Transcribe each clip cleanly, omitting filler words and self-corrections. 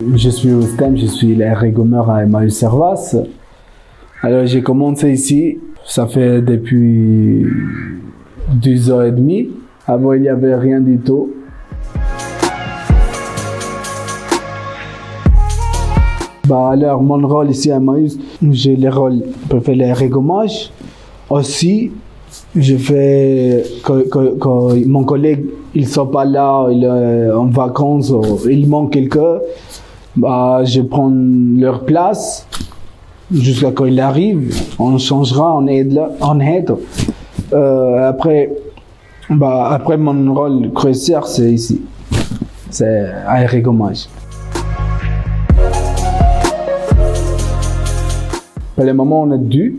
Je suis Rustem, je suis l'ergonomeur à Emmaüs Servas. Alors j'ai commencé ici, ça fait depuis 2 ans et demi. Avant il n'y avait rien du tout. Alors mon rôle ici à Emmaüs, j'ai le rôle pour faire l'ergonomage. Aussi, je fais quand mon collègue ils sont pas là, il est en vacances, il manque quelqu'un, je prends leur place jusqu'à quand il arrive, on changera, on aide. Après mon rôle crucial c'est ici, c'est ergonomage. Pour le moment on est deux,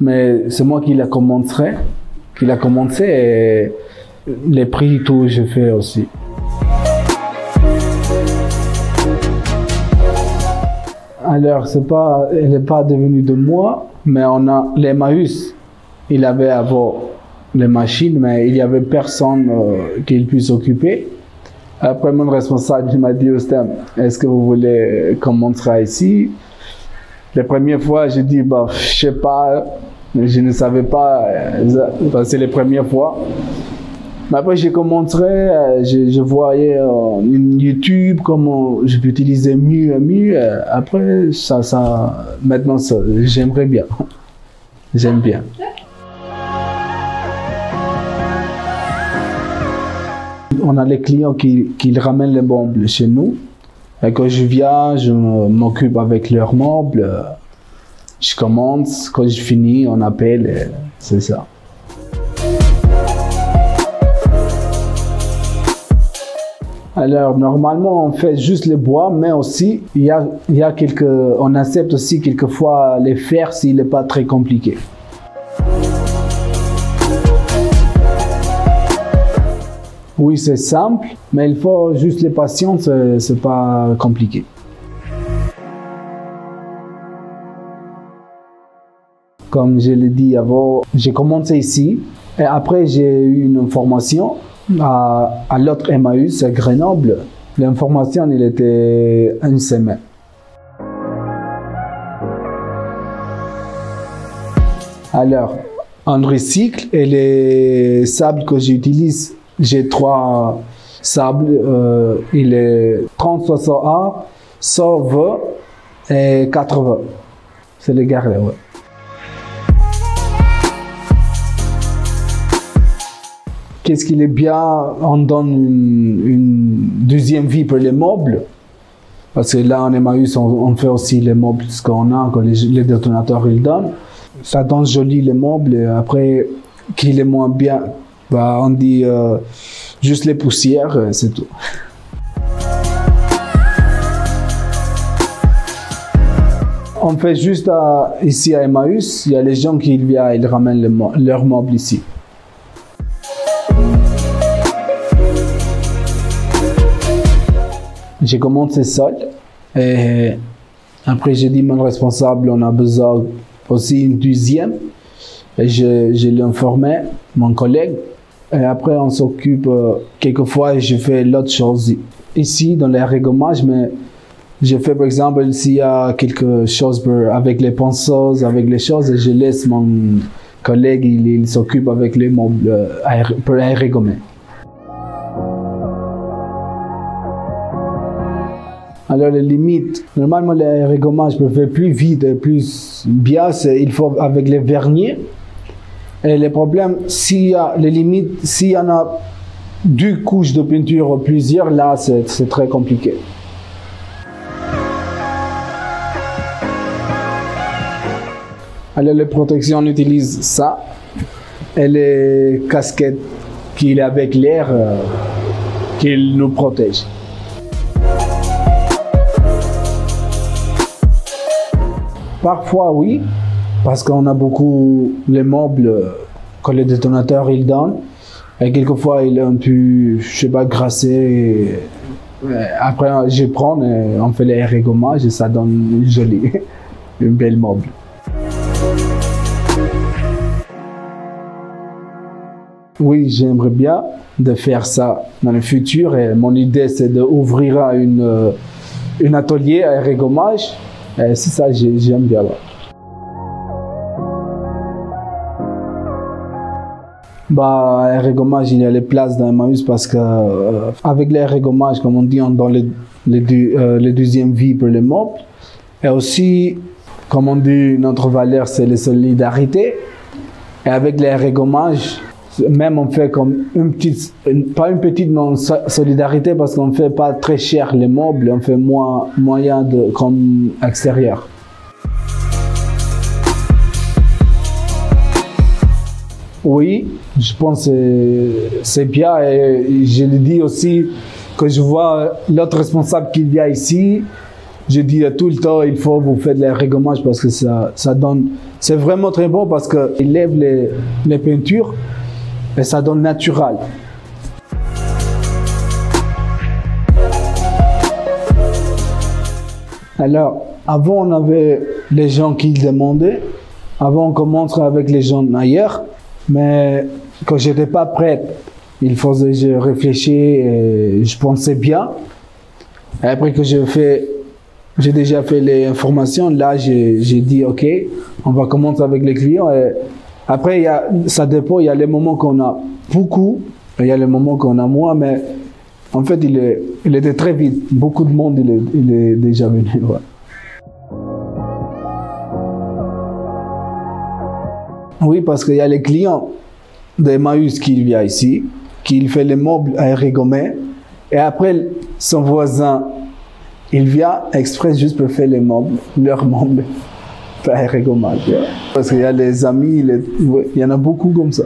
mais c'est moi qui l'a commencé et les prix tout je fais aussi. Alors elle n'est pas devenue de moi, mais on a l'Emmaüs, il avait avant les machines, mais il n'y avait personne qui puisse s'occuper. Après mon responsable il m'a dit Rustem, est-ce que vous voulez qu'on montre ici? La première fois j'ai dit je sais pas, je ne savais pas, c'est la première fois. Mais après, j'ai commencé, je voyais une YouTube, comment je peux utiliser mieux et mieux. Après, maintenant, j'aimerais bien. J'aime bien. On a les clients qui ramènent les meubles chez nous. Et quand je viens, je m'occupe avec leurs meubles. Je commence, quand je finis, on appelle, c'est ça. Alors, normalement, on fait juste le bois, mais aussi, on accepte aussi quelquefois les fer s'il n'est pas très compliqué. Oui, c'est simple, mais il faut juste les patience, c'est pas compliqué. Comme je l'ai dit avant, j'ai commencé ici, et après j'ai eu une formation à l'autre Emmaüs à Grenoble. L'information, il était une semaine. Alors, on recycle et les sables que j'utilise, j'ai 3 sables. Il est 30-61, 120 et 80. C'est les gardes, ouais. Qu'est-ce qu'il est bien, on donne une deuxième vie pour les meubles. Parce que là, en Emmaüs, on fait aussi les meubles, ce qu'on a, que les détonateurs ils donnent. Ça donne joli les meubles, et après, qu'il est moins bien, on dit juste les poussières, c'est tout. On fait juste ici à Emmaüs, il y a les gens qui viennent, ils ramènent leurs meubles ici. J'ai commencé seul et après j'ai dit à mon responsable on a besoin aussi une deuxième et je l'ai informé, mon collègue, et après on s'occupe, quelquefois je fais l'autre chose ici dans l'ergonomage, mais je fais par exemple s'il y a quelque chose avec les ponçeuses, avec les choses, et je laisse mon collègue, il s'occupe avec les meubles pour ergonomer. Alors les limites, normalement l'ergonomage peut faire plus vite et plus bien, il faut avec les verniers. Et le problème, s'il y a les limites, s'il y en a 2 couches de peinture ou plusieurs, là c'est très compliqué. Alors les protections, on utilise ça et les casquettes qui est avec l'air qui nous protège. Parfois oui, parce qu'on a beaucoup les meubles que les détonateurs ils donnent, et quelquefois il est un peu, je sais pas, grassé. Après je prends et on fait l'ergonomage et ça donne joli, une belle meuble. Oui, j'aimerais bien de faire ça dans le futur, et mon idée c'est d'ouvrir un atelier à aérogommage. C'est ça, j'aime bien. Là. Bah, aérogommage, il y a les places dans Emmaüs parce que avec l'aérogommage, comme on dit, on donne les deuxième vie pour les meubles. Et aussi, comme on dit, notre valeur, c'est la solidarité. Et avec l'aérogommage, même on fait comme pas une petite non, solidarité parce qu'on ne fait pas très cher les meubles, on fait moyen comme extérieur. Oui, je pense que c'est bien et je le dis aussi que je vois l'autre responsable qui vient ici, je dis tout le temps il faut vous faire de l'aérogommage parce que ça donne, c'est vraiment très bon parce qu'il lève les peintures et ça donne naturel. Alors, avant on avait les gens qui demandaient, avant on commence avec les gens ailleurs. Mais quand j'étais pas prête, il fallait que je réfléchisse et je pensais bien. Et après que j'ai déjà fait les informations, là j'ai dit ok, on va commencer avec les clients. Et après ça dépend, il y a les moments qu'on a beaucoup, et il y a les moments qu'on a moins, mais en fait il était très vite. Beaucoup de monde il est déjà venu. Ouais. Oui, parce qu'il y a les clients d'Emmaüs qui viennent ici, qui fait les meubles à aérogommés, et après son voisin, il vient exprès juste pour faire les meubles, leurs meubles à aérogommage. Parce qu'il y a les amis, il y en a beaucoup comme ça.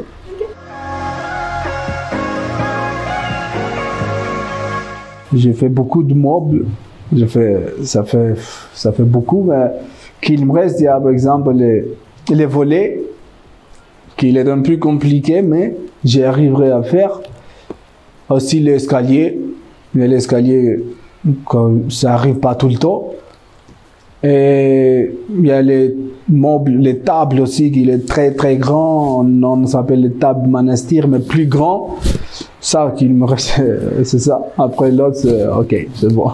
J'ai fait beaucoup de meubles, ça fait beaucoup, mais qu'il me reste, il y a par exemple les volets, qu'il est un peu compliqué, mais j'arriverai à faire. Aussi l'escalier, ça n'arrive pas tout le temps. Et il y a les meubles, les tables aussi, qui est très très grand. On s'appelle les tables monastir, mais plus grand. Ça qu'il me reste, c'est ça. Après l'autre, ok, c'est bon.